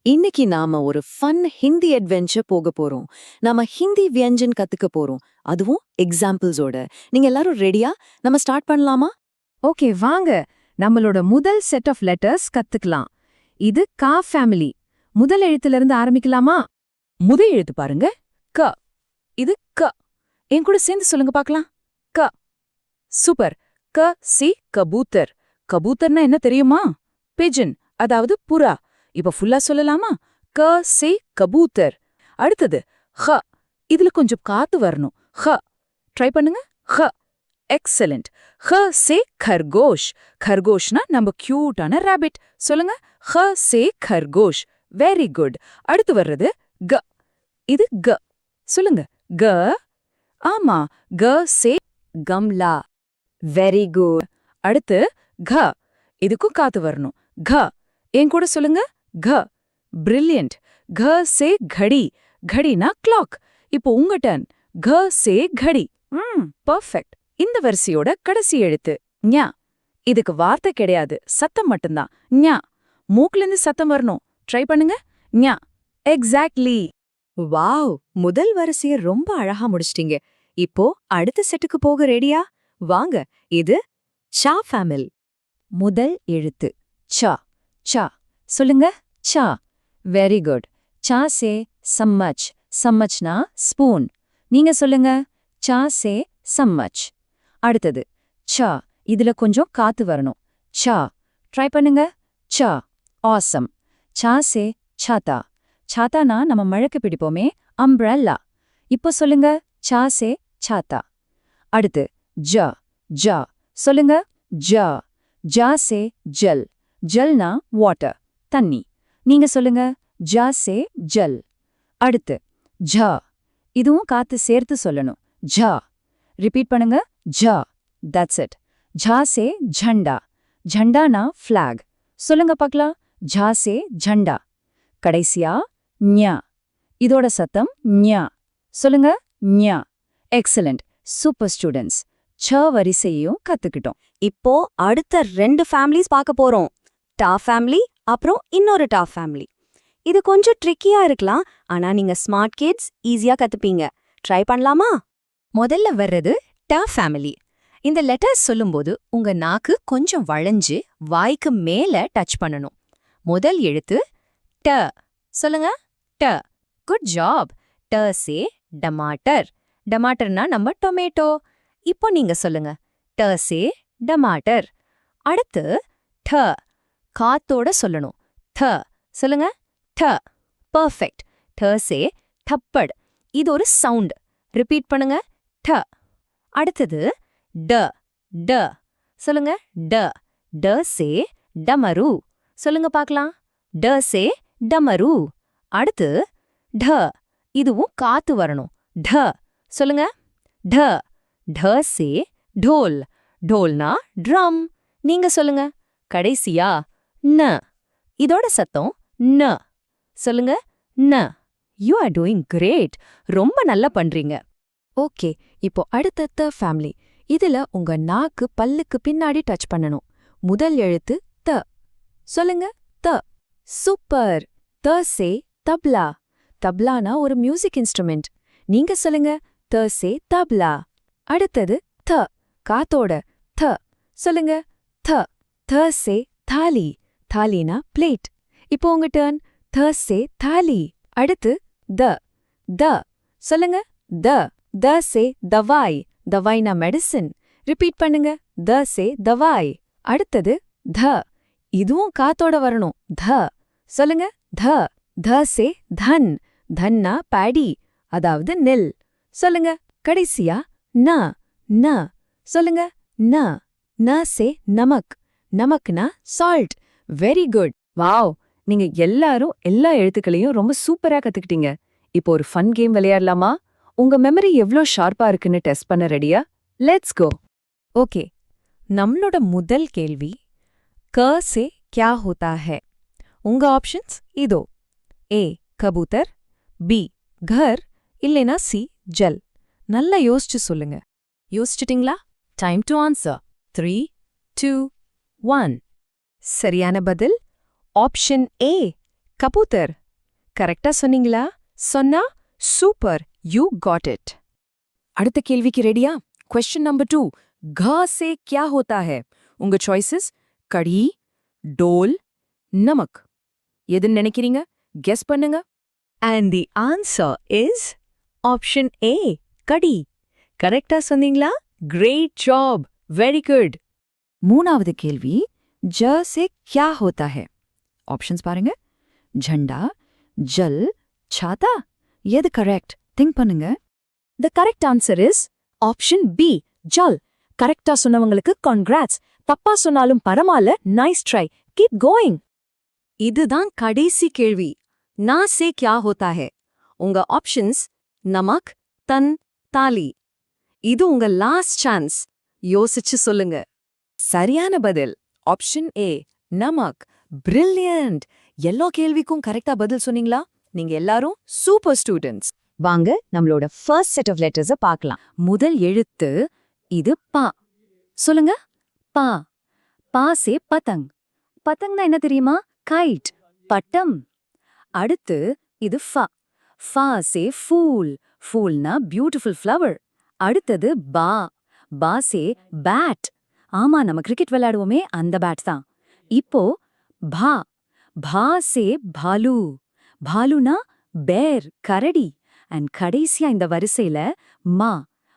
இன்னைக்கு நாம ஒரு ஃபன் ஹிந்தி அட்வென்ச்சர் போக போறோம். நாம ஹிந்தி வியஞ்சன் கத்துக்க போறோம். அதுவும் எக்ஸாம்பிள்ஸோட. நீங்க எல்லாரும் ரெடியா? நம்ம ஸ்டார்ட் பண்ணலாமா? ஓகே வாங்க நம்மளோட முதல் செட் ஆஃப் லெட்டர்ஸ் கத்துக்கலாம். இது கா ஃபேமிலி. முதல் எழுத்துல இருந்து ஆரம்பிக்கலாமா? முதல் எழுத்து பாருங்க, க. இது க. என் கூட சேர்ந்து சொல்லுங்க பார்க்கலாம். க. சூப்பர். க சி கபூத்தர். கபூத்தர்னா என்ன தெரியுமா? பிஜன், அதாவது புறா. இப்ப ஃபுல்லா சொல்லலாமா? க சி கபூத்தர். அடுத்தது ஹ. இதுல கொஞ்சம் காத்து வரணும். ஹ. ட்ரை பண்ணுங்க. ஹ. எக்ஸலண்ட். ஹ சே கர்கோஷ். கர்கோஷ்னா நம்ம கியூட்டான ராபிட். சொல்லுங்க. ஹ சே கர்கோஷ். Very good. அடுத்து வர்றது க. இது க. சொல்லுங்க. க. ஆமா, க சே கம்லா. Very good. அடுத்து க. இதுக்கும் காத்து வரணும். க. என் கூட சொல்லுங்க. க. பிரில்லியன்ட். க சே கடி. கடினா கிளாக். இப்போ உங்க டர்ன். க சே கடி. பர்ஃபெக்ட். இந்த வரிசையோட கடைசி எழுத்து ஞா. இதுக்கு வார்த்தை கிடையாது, சத்தம் மட்டும்தான். ஞா. மூக்குல இருந்து சத்தம் வரணும். ட்ரை பண்ணுங்க. ஞா. எக்ஸாக்ட்லி. வாவ், முதல் வரிசைய ரொம்ப அழகா முடிச்சிட்டீங்க. இப்போ அடுத்த செட்டுக்கு போக ரெடியா? வாங்க, இது சா ஃபேமிலி. முதல் எழுத்து ச. ச. சொல்லுங்க. ச. Very good. சா சே சம்மச். சம்மச்னா ஸ்பூன். நீங்க சொல்லுங்க. சா சே சம்மச். அடுத்தது ச. இதுல கொஞ்சம் காத்து வரணும். ச. ட்ரை பண்ணுங்க. ச. ஆசம். சா சே சாத்தா. சாத்தானா நம்ம மழைக்கு பிடிப்போமே, அம்ப்ரெல்லா. இப்போ சொல்லுங்க. சா சே சாத்தா. அடுத்து ஜ. ஜ. சொல்லுங்க. ஜ. ஜா சே ஜல். ஜல்னா வாட்டர், தண்ணி. நீங்க சொல்லுங்க. ஜா சே ஜல். அடுத்து ஜ. இதுவும் காத்து சேர்த்து சொல்லணும். ஜ. ரிப்பீட் பண்ணுங்க. ஜ. That's it. ஜா சே ஜண்டா. ஜண்டானா ஃபிளாக். சொல்லுங்க பார்க்கலாம். ஜா சே ஜண்டா. கடைசியா ஞா. இதோட சத்தம் ஞா. சொல்லுங்க. ஞா. எக்ஸலண்ட். Super students. ச வரிசையையும் கத்துக்கிட்டோம். இப்போ அடுத்த 2 ஃபேமிலிஸ் பார்க்க போறோம். டா ஃபேமிலி, அப்புறம் இன்னொரு டா ஃபேமிலி. இது கொஞ்சம் ட்ரிக்கியா இருக்கலாம், ஆனா நீங்க ஸ்மார்ட் கிட்ஸ் ஈஸியா கத்துப்பீங்க. ட்ரை பண்ணலாமா? முதல்ல வர்றது ட ஃபேமிலி. இந்த லெட்டர்ஸ் சொல்லும்போது உங்க நாக்கு கொஞ்சம் வளைஞ்சு வாய்க்கு மேல டச் பண்ணணும். முதல் எழுத்து ட. சொல்லுங்க. ட. Good job. ட சே டமாட்டர். டமாட்டர்னா நம்ம டொமேட்டோ. இப்போ நீங்க சொல்லுங்க. ட சே டமாட்டர். அடுத்து ட. காத்தோட சொல்லணும். த. சொல்லுங்க. ட. பர்ஃபெக்ட். ட சே தப்பட். இது ஒரு சவுண்ட். ரிப்பீட் பண்ணுங்க. ட. அடுத்தது ட. ட. சொல்லுங்க. ட. ட சே டமரு. சொல்லுங்க பார்க்கலாம். ட சே டமரு. அடுத்து ட. இதுவும் காத்து வரணும். ட. சொல்லுங்க. ட. ட சே ढोल. ढोलனா ட்ரம். நீங்க சொல்லுங்க. கடைசியா ந. இதோட சத்தம் ந. சொல்லுங்க. ந. You are doing great. ரொம்ப நல்லா பண்றீங்க. ஓகே, இப்போ அடுத்த ஃபேமிலி. இதுல உங்க நாக்கு பல்லுக்கு பின்னாடி டச் பண்ணணும். முதல் எழுத்து த. சொல்லுங்க. த. சூப்பர். த சே தப்லா. தப்லானா ஒரு மியூசிக் இன்ஸ்ட்ருமெண்ட். நீங்க சொல்லுங்க. த சே தப்லா. அடுத்தது த. காத்தோட த. சொல்லுங்க. த. த சே தாலி. தாலினா பிளேட். இப்போ உங்க டர்ன். த சே தாலி. அடுத்து த. த. சொல்லுங்க. த. த சே தவாய். தவாய்னா மெடிசின். ரிப்பீட் பண்ணுங்க. த சே தவாய். அடுத்தது த. இதுவும் காத்தோட வரணும். த. சொல்லுங்க. த. த சே தன். தன்னா பேடி, அதாவது நெல். சொல்லுங்க. கடைசியா ந. ந. சொல்லுங்க. ந. ந சே நமக். நமக்னா சால்ட். Very good. வாவ், நீங்க எல்லாரும் எல்லா எழுத்துக்களையும் ரொம்ப சூப்பரா கத்துக்கிட்டீங்க. இப்போ ஒரு ஃபன் கேம் விளையாடலாமா? உங்க மெமரி எவ்ளோ ஷார்ப்பா இருக்குன்னு டெஸ்ட் பண்ண ரெடியா? Let's go. ஓகே, நம்மளோட முதல் கேள்வி க சே क्या होता है? உங்க ஆப்ஷன்ஸ் இதோ. ஏ கபூத்தர், பி கர், இல்லைனா சி ஜல். நல்லா யோசிச்சு சொல்லுங்க. யோசிச்சிட்டீங்களா? Time to answer. 3, 2, 1. சரியான பதில் ஆப்ஷன் ஏ கபூத்தர். கரெக்டா சொன்னீங்களா? சொன்னா சூப்பர், யூ காட் இட். அடுத்த கேள்விக்கு ரெடியா? Question number 2. घ से क्या होता है? உங்க சாய்ஸஸ் கடி, டோல், நமக். எதுன்னு நினைக்கிறீங்க? கெஸ் பண்ணுங்க. And the answer is option A, கடி. கரெக்டா சொன்னீங்களா? Great job. Very good. மூணாவது கேள்வி ज से क्या होता है? ஆப்ஷன்ஸ் பாருங்க. झंडा, जल, छाता. எது கரெக்ட்? திங்க் பண்ணுங்க. The correct answer is option B, Jal. கரெக்டா சொன்னவங்களுக்கு congrats. தப்பா சொன்னாலும் பரவாயில்ல, nice try. Keep going. இதுதான் கடைசி கேள்வி. ना से क्या होता है? உங்க ஆப்ஷன்ஸ் நமக், தன், தாலி. இது உங்க லாஸ்ட் சான்ஸ். யோசிச்சு சொல்லுங்க. சரியான பதில் ஆப்ஷன் ஏ, நமக். பிரில்லியன்ட். எல்லா கேள்விக்கும் கரெக்டா பதில் சொன்னீங்களா? நீங்க எல்லாரும் சூப்பர் ஸ்டூடெண்ட்ஸ். வாங்க நம்மளோட ஃபர்ஸ்ட் செட் ஆஃப் லெட்டர்ஸை பார்க்கலாம். முதல் எழுத்து இது பா. சொல்லுங்க. பா. பா சே பதங். பதங்னா என்ன தெரியுமா? கைட், பட்டம். அடுத்து இது ஃபா. ஃபா சே ஃபூல். ஃபூல்னா பியூட்டிஃபுல் ஃப்ளவர். அடுத்தது பா. பா சே பேட். ஆமா, நம்ம கிரிக்கெட் விளையாடுவோமே அந்த பேட் தான். இப்போ பா. பா சே பாலு. பாலுனா பேர், கரடி. அண்ட் கடைசியா இந்த வரிசையில மா.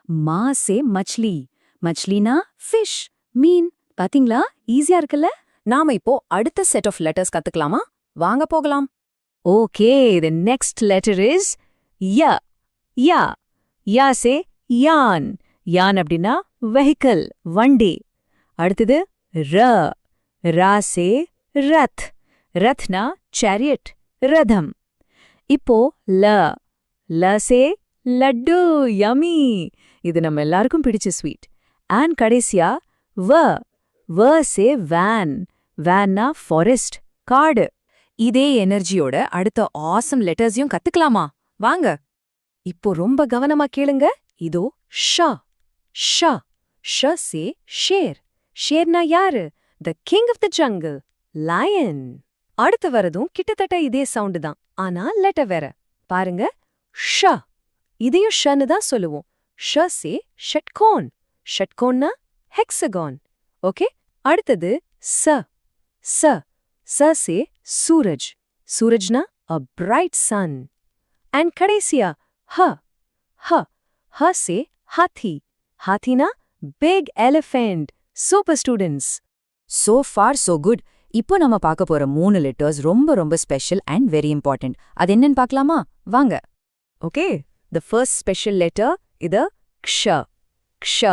மா சே மச்லி. மச்லினா ஃபிஷ், மீன். பாத்தீங்களா? ஈஸியா இருக்குல்ல? நாம இப்போ அடுத்த செட் ஆஃப் லெட்டர்ஸ் கத்துக்கலாமா? வாங்க போகலாம். Okay, the next letter is ய. யா. யா சே யான். யான் அப்படின்னா வெஹிக்கல், வண்டி. அடுத்தது ர. ரா சே ரத். ரத்னா சேரியட், ரதம். இப்போ ல. ல சே லட்டு, யமி. இது நம்ம எல்லாருக்கும் பிடிச்ச ஸ்வீட். அண்ட் கடைசியா வ. வ சே வேன். வேன்னா ஃபாரஸ்ட், காடு. இதே எனர்ஜியோட அடுத்த ஆசம் லெட்டர்ஸையும் கத்துக்கலாமா? வாங்க. இப்போ ரொம்ப கவனமா கேளுங்க. இதோ ஷ. ஷ. ஷ சே ஷேர். ஷேர்னா யாரு? The king of the jungle, lion. அடுத்து வரதும் கிட்டத்தட்ட இதே சவுண்டு தான், ஆனா லெட்டர் வேற. பாருங்க. ஷ. இதையும் ஷன்னு தான் சொல்லுவோம். ஷ சே ஷட்கோன். ஷட்கோன்னா ஹெக்ஸகான். ஓகே. அடுத்தது ச. ச. ச சே சூரஜ். சூரஜ்னா a bright sun. அண்ட் கடைசியா ஹ. ஹ. ஹ சே ஹாத்தி. ஹாத்தினா big elephant. Super students. So far so good. இப்போ நம்ம பார்க்க போற 3 லெட்டர்ஸ் ரொம்ப ரொம்ப ஸ்பெஷல் அண்ட் வெரி இம்பார்ட்டன்ட். அது என்னன்னு பார்க்கலாமா? வாங்க. Okay, the first special letter இது க்ஷ. க்ஷ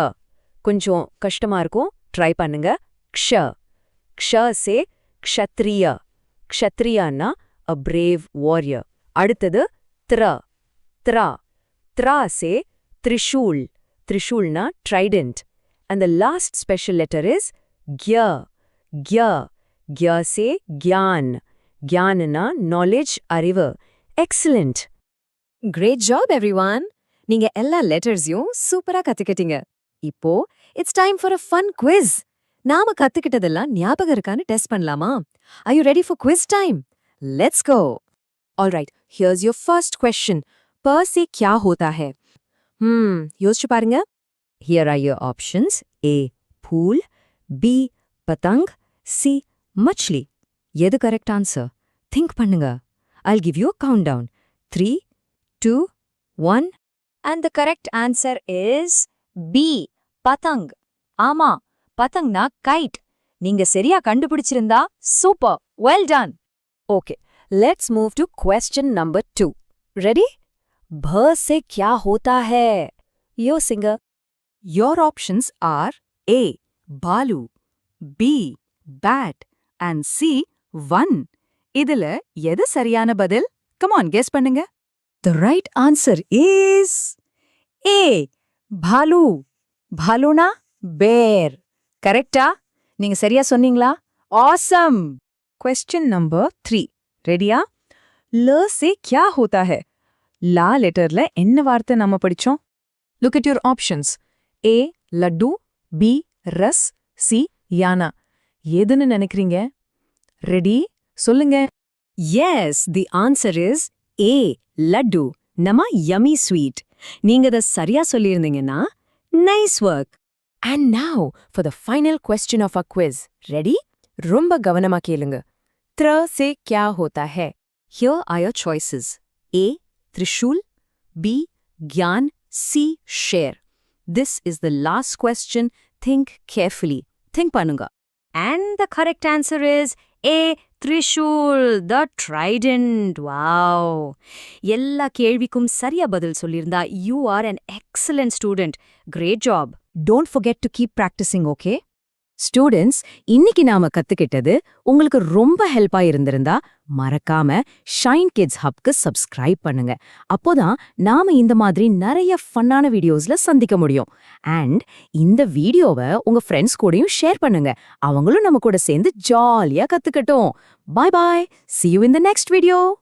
கொஞ்சம் கஷ்டமா இருக்கும், ட்ரை பண்ணுங்க. க்ஷ. க்ஷ சே க்ஷத்ரிய. க்ஷத்ரியான்னா அ பிரேவ் வாரியர். அடுத்தது த்ர. த்ரா. த்ரா சே த்ரிஷூல். த்ரிஷூல்னா trident. And the last special letter is கிய. கிய. கிய சே கியான். கியான்னா நாலேஜ், அறிவு. எக்ஸலண்ட். Great job everyone. நீங்க எல்லா லெட்டர்ஸையும் சூப்பரா கத்துக்கிட்டீங்க. இப்போ it's time for a fun quiz. நாம கத்துக்கிட்டதெல்லாம் ஞாபகம் இருக்கான்னு டெஸ்ட் பண்ணலாமா? Are you ready for quiz time? Let's go. All right, here's your first question. प से क्या होता है? யோசிச்சு பாருங்க. Here are your options. A. Fool. B. पतंग. C. मछली. எது கரெக்ட் ஆன்சர்? திங்க் பண்ணுங்க. I'll give you a countdown. 3, 2, 1. And the correct answer is B. பதங். ஆமா, பதங்னா கைட். நீங்க சரியா கண்டுபிடிச்சிருந்தா super, well done. Okay, let's move to question number 2. Ready? भ से क्या होता है? யோசிங்க. Your options are A. Balu, B. Bat and C. One. இதுல எது சரியான பதில்? Come on, guess பண்ணுங்க. The right answer is A. Bhalu. Bhaluna bear. கரெக்டா? நீங்க சரியா சொன்னீங்களா? Awesome. Question number 3. ரெடியா? ल से क्या होता है? லா லெட்டர்ல என்ன வார்த்தை நாம படிச்சோம்? Look at your options. A. Laddu. B. Russ. C. யானா. எதுன்னு நினைக்கிறீங்க? ரெடி? சொல்லுங்க. Yes the answer is a laddu நம்ம யமி ஸ்வீட் நீங்க இத சரியா சொல்லியிருந்தீங்கன்னா nice work. And now for the final question of our quiz. Ready? ரொம்ப கவனமா கேளுங்க. त्र से क्या होता है? Here are your choices. A. Trishul. B. Gyan. C. Share. This is the last question. Think carefully. Think பண்ணுங்க. And the correct answer is A. Trishul, the trident. Wow. எல்லா கேள்விக்கும் சரியா பதில் சொல்லியிருந்தா you are an excellent student. Great job. Don't forget to keep practicing, okay? Students, இன்னைக்கு நாம கத்துக்கிட்டது உங்களுக்கு ரொம்ப ஹெல்ப்பா இருந்திருந்தா மறக்காம ஷைன் கிட்ஸ் ஹப்க்கு சப்ஸ்கிரைப் பண்ணுங்க. அப்போதான் நாம இந்த மாதிரி நிறைய ஃபன்னான வீடியோஸ்ல சந்திக்க முடியும். அண்ட் இந்த வீடியோவை உங்க ஃப்ரெண்ட்ஸ் கூடயும் ஷேர் பண்ணுங்க. அவங்களும் நம்ம கூட சேர்ந்து ஜாலியா கத்துக்கட்டும். Bye bye. See you in the next video.